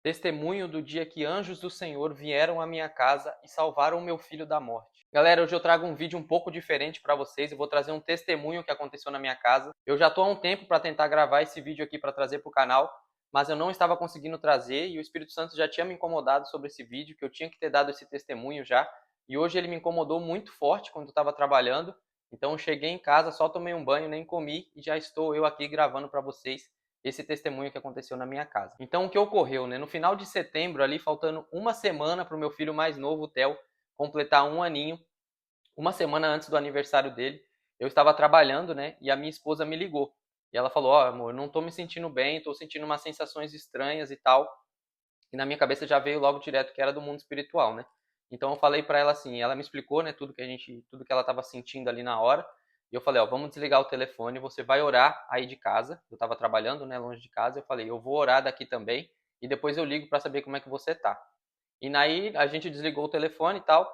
Testemunho do dia que anjos do Senhor vieram à minha casa e salvaram o meu filho da morte. Galera, hoje eu trago um vídeo um pouco diferente para vocês. Eu vou trazer um testemunho que aconteceu na minha casa. Eu já estou há um tempo para tentar gravar esse vídeo aqui para trazer para o canal, mas eu não estava conseguindo trazer e o Espírito Santo já tinha me incomodado sobre esse vídeo, que eu tinha que ter dado esse testemunho já. E hoje ele me incomodou muito forte quando eu estava trabalhando. Então eu cheguei em casa, só tomei um banho, nem comi e já estou eu aqui gravando para vocês esse testemunho que aconteceu na minha casa. Então, o que ocorreu, né? No final de setembro, ali, faltando uma semana para o meu filho mais novo, o Theo, completar um aninho, uma semana antes do aniversário dele, eu estava trabalhando, né? E a minha esposa me ligou. E ela falou, ó, amor, não tô me sentindo bem, tô sentindo umas sensações estranhas e tal. E na minha cabeça já veio logo direto que era do mundo espiritual, né? Então eu falei para ela assim, ela me explicou, né, tudo que ela estava sentindo ali na hora. E eu falei, ó, vamos desligar o telefone, você vai orar aí de casa. Eu estava trabalhando, né, longe de casa. Eu falei, eu vou orar daqui também e depois eu ligo para saber como é que você tá. E aí a gente desligou o telefone e tal,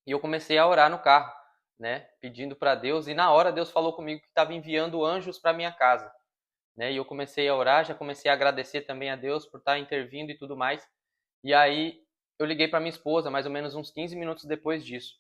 e eu comecei a orar no carro, né, pedindo para Deus. E na hora Deus falou comigo que estava enviando anjos para minha casa, né? E eu comecei a orar, já comecei a agradecer também a Deus por estar intervindo e tudo mais. E aí eu liguei para minha esposa, mais ou menos uns 15 minutos depois disso.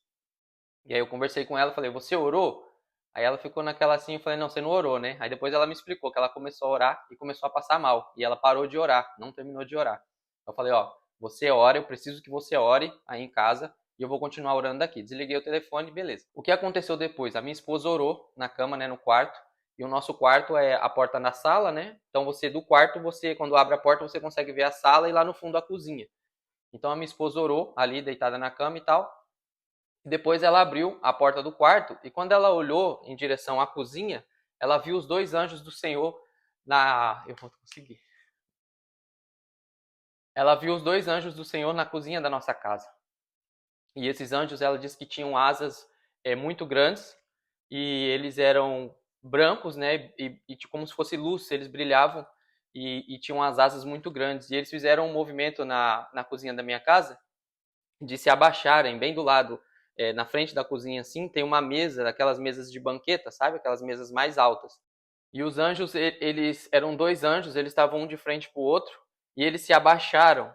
E aí eu conversei com ela, falei, você orou? Aí ela ficou naquela assim, eu falei, não, você não orou, né? Aí depois ela me explicou que ela começou a orar e começou a passar mal. E ela parou de orar, não terminou de orar. Eu falei, ó, você ora, eu preciso que você ore aí em casa e eu vou continuar orando daqui. Desliguei o telefone, beleza. O que aconteceu depois? A minha esposa orou na cama, né, no quarto. E o nosso quarto é a porta na sala, né? Então você do quarto, você quando abre a porta, você consegue ver a sala e lá no fundo a cozinha. Então a minha esposa orou ali deitada na cama e tal. E depois ela abriu a porta do quarto e quando ela olhou em direção à cozinha, ela viu os dois anjos do Senhor na. Eu vou conseguir. Ela viu os dois anjos do Senhor na cozinha da nossa casa. E esses anjos, ela disse que tinham asas muito grandes e eles eram brancos, né? E como se fosse luz, eles brilhavam e tinham as asas muito grandes. E eles fizeram um movimento na cozinha da minha casa de se abaixarem bem do lado, na frente da cozinha assim, tem uma mesa, aquelas mesas de banqueta, sabe? Aquelas mesas mais altas. E os anjos, eles eram dois anjos, eles estavam um de frente para o outro, e eles se abaixaram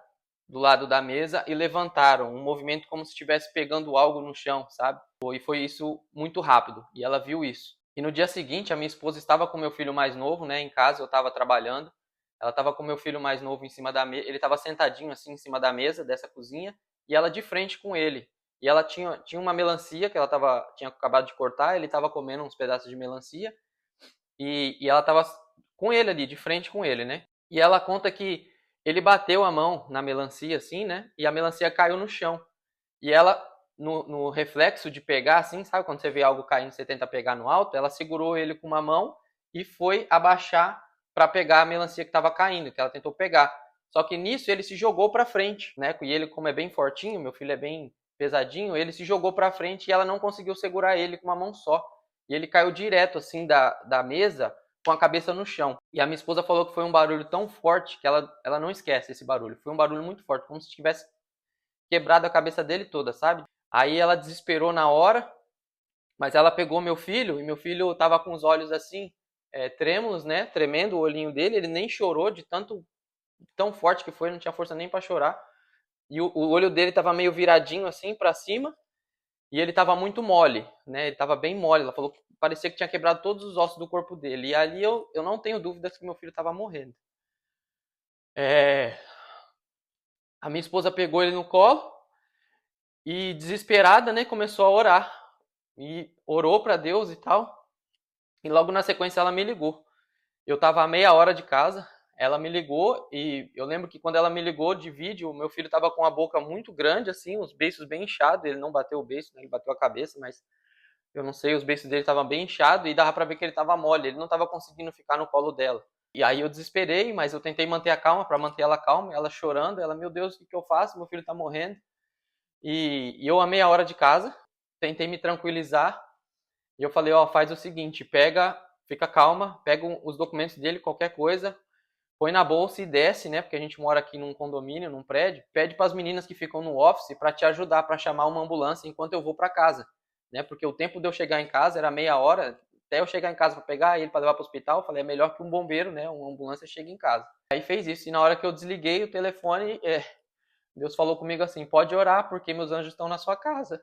do lado da mesa e levantaram, um movimento como se estivesse pegando algo no chão, sabe? E foi isso muito rápido, e ela viu isso. E no dia seguinte, a minha esposa estava com meu filho mais novo, né, em casa, eu estava trabalhando, ela estava com meu filho mais novo em cima da mesa, ele estava sentadinho assim em cima da mesa dessa cozinha, e ela de frente com ele. E ela tinha uma melancia que ela tinha acabado de cortar, ele estava comendo uns pedaços de melancia, e ela estava com ele ali, de frente com ele, né? E ela conta que ele bateu a mão na melancia, assim, né? E a melancia caiu no chão. E ela, no reflexo de pegar, assim, sabe? Quando você vê algo caindo, você tenta pegar no alto, ela segurou ele com uma mão e foi abaixar para pegar a melancia que estava caindo, que ela tentou pegar. Só que nisso ele se jogou para frente, né? E ele, como é bem fortinho, meu filho é bem pesadinho, ele se jogou para frente e ela não conseguiu segurar ele com uma mão só. E ele caiu direto, assim, da mesa com a cabeça no chão. E a minha esposa falou que foi um barulho tão forte que ela não esquece esse barulho. Foi um barulho muito forte, como se tivesse quebrado a cabeça dele toda, sabe? Aí ela desesperou na hora, mas ela pegou meu filho, e meu filho tava com os olhos assim, trêmulos, né? Tremendo o olhinho dele, ele nem chorou de tão forte que foi, não tinha força nem para chorar. E o olho dele tava meio viradinho assim para cima, e ele tava muito mole, né? Ele tava bem mole. Ela falou que parecia que tinha quebrado todos os ossos do corpo dele. E ali eu não tenho dúvidas que meu filho tava morrendo. É... A minha esposa pegou ele no colo e, desesperada, né, começou a orar. E orou para Deus e tal. E logo na sequência ela me ligou. Eu tava a meia hora de casa, ela me ligou e eu lembro que quando ela me ligou de vídeo, o meu filho tava com a boca muito grande, assim, os beiços bem inchados. Ele não bateu o beiço, né, ele bateu a cabeça, mas eu não sei, os beiços dele estavam bem inchados e dava pra ver que ele tava mole, ele não tava conseguindo ficar no colo dela. E aí eu desesperei, mas eu tentei manter a calma, pra manter ela calma, ela chorando, ela, meu Deus, o que que eu faço? Meu filho tá morrendo. E eu a meia hora de casa, tentei me tranquilizar, e eu falei, ó, faz o seguinte, fica calma, pega os documentos dele, qualquer coisa, põe na bolsa e desce, né? Porque a gente mora aqui num condomínio, num prédio. Pede para as meninas que ficam no office para te ajudar, para chamar uma ambulância enquanto eu vou para casa, né? Porque o tempo de eu chegar em casa era meia hora, Até eu chegar em casa para pegar ele, para levar para o hospital, eu falei, é melhor que um bombeiro, né, uma ambulância chegue em casa. Aí fez isso, e na hora que eu desliguei o telefone, Deus falou comigo assim, pode orar, porque meus anjos estão na sua casa.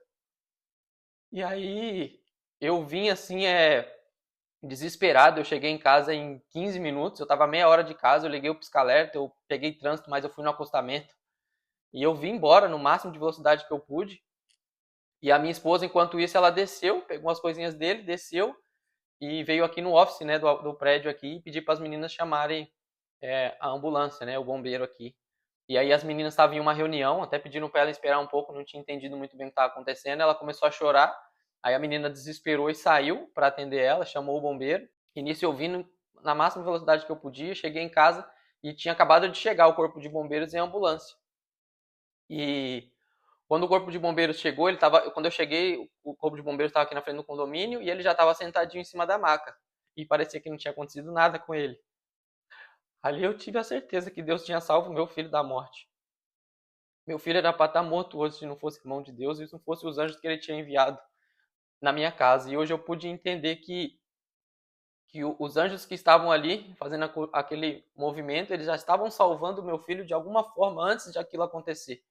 E aí eu vim assim, desesperado, eu cheguei em casa em 15 minutos, eu tava meia hora de casa, eu liguei o pisca-alerta, eu peguei trânsito, mas eu fui no acostamento. E eu vim embora no máximo de velocidade que eu pude. E a minha esposa, enquanto isso, ela desceu, pegou as coisinhas dele, desceu e veio aqui no office, né, do prédio aqui e pediu para as meninas chamarem a ambulância, né, o bombeiro aqui. E aí as meninas estavam em uma reunião, até pediram para ela esperar um pouco, não tinha entendido muito bem o que estava acontecendo. Ela começou a chorar, aí a menina desesperou e saiu para atender ela, chamou o bombeiro. E nisso eu vim na máxima velocidade que eu podia, cheguei em casa e tinha acabado de chegar o corpo de bombeiros em ambulância. E quando o corpo de bombeiros chegou, quando eu cheguei, o corpo de bombeiros estava aqui na frente do condomínio e ele já estava sentadinho em cima da maca. E parecia que não tinha acontecido nada com ele. Ali eu tive a certeza que Deus tinha salvo meu filho da morte. Meu filho era para estar morto hoje se não fosse a mão de Deus e se não fosse os anjos que ele tinha enviado na minha casa. E hoje eu pude entender que os anjos que estavam ali fazendo aquele movimento, eles já estavam salvando meu filho de alguma forma antes de aquilo acontecer.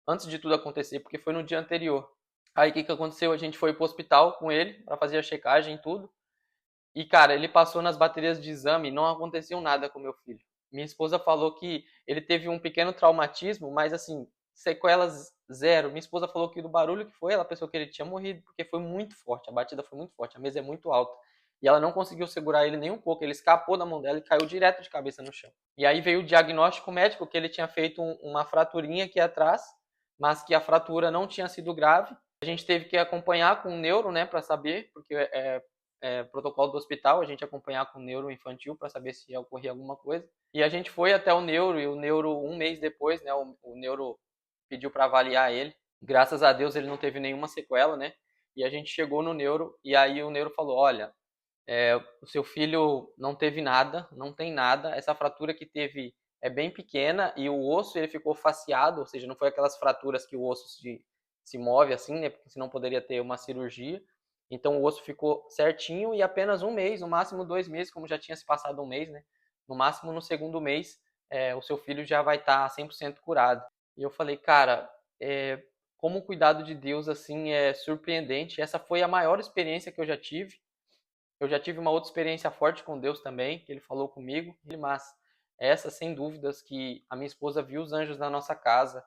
Antes de tudo acontecer, porque foi no dia anterior. Aí o que aconteceu? A gente foi pro hospital com ele para fazer a checagem e tudo. E cara, ele passou nas baterias de exame e não aconteceu nada com meu filho. Minha esposa falou que ele teve um pequeno traumatismo, mas assim, sequelas zero. Minha esposa falou que do barulho que foi, ela pensou que ele tinha morrido, porque foi muito forte, a batida foi muito forte, a mesa é muito alta. E ela não conseguiu segurar ele nem um pouco, ele escapou da mão dela e caiu direto de cabeça no chão. E aí veio o diagnóstico médico que ele tinha feito uma fraturinha aqui atrás, mas que a fratura não tinha sido grave. A gente teve que acompanhar com o neuro, né, para saber, porque protocolo do hospital, a gente acompanhar com o neuro infantil para saber se ia ocorrer alguma coisa. E a gente foi até o neuro, e o neuro, um mês depois, né, o neuro pediu para avaliar ele. Graças a Deus ele não teve nenhuma sequela, né? E a gente chegou no neuro, e aí o neuro falou, olha, o seu filho não teve nada, não tem nada, essa fratura que teve é bem pequena, e o osso ele ficou faceado, ou seja, não foi aquelas fraturas que o osso se move assim, né? Porque senão poderia ter uma cirurgia. Então o osso ficou certinho e apenas um mês, no máximo 2 meses, como já tinha se passado um mês, né? No máximo no segundo mês, o seu filho já vai estar 100% curado. E eu falei, cara, como o cuidado de Deus assim é surpreendente. Essa foi a maior experiência que eu já tive. Eu já tive uma outra experiência forte com Deus também, que ele falou comigo, mas essa, sem dúvidas, que a minha esposa viu os anjos na nossa casa.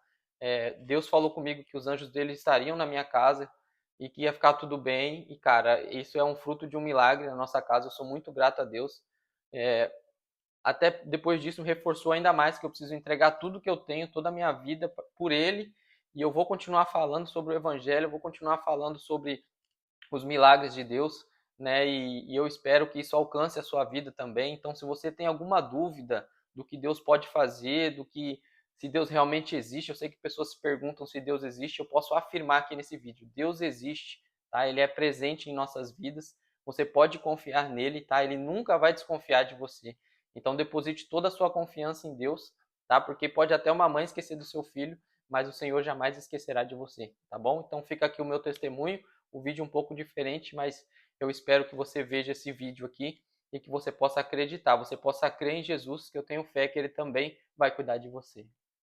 Deus falou comigo que os anjos dele estariam na minha casa e que ia ficar tudo bem. E, cara, isso é um fruto de um milagre na nossa casa. Eu sou muito grato a Deus. Até depois disso, reforçou ainda mais que eu preciso entregar tudo que eu tenho, toda a minha vida, por ele. E eu vou continuar falando sobre o Evangelho, eu vou continuar falando sobre os milagres de Deus, né? E eu espero que isso alcance a sua vida também. Então, se você tem alguma dúvida do que Deus pode fazer, do que se Deus realmente existe, eu sei que pessoas se perguntam se Deus existe, eu posso afirmar aqui nesse vídeo, Deus existe, tá? Ele é presente em nossas vidas. Você pode confiar nele, tá? Ele nunca vai desconfiar de você. Então, deposite toda a sua confiança em Deus, tá? Porque pode até uma mãe esquecer do seu filho, mas o Senhor jamais esquecerá de você, tá bom? Então, fica aqui o meu testemunho. O vídeo é um pouco diferente, mas eu espero que você veja esse vídeo aqui e que você possa acreditar, você possa crer em Jesus, que eu tenho fé que ele também vai cuidar de você.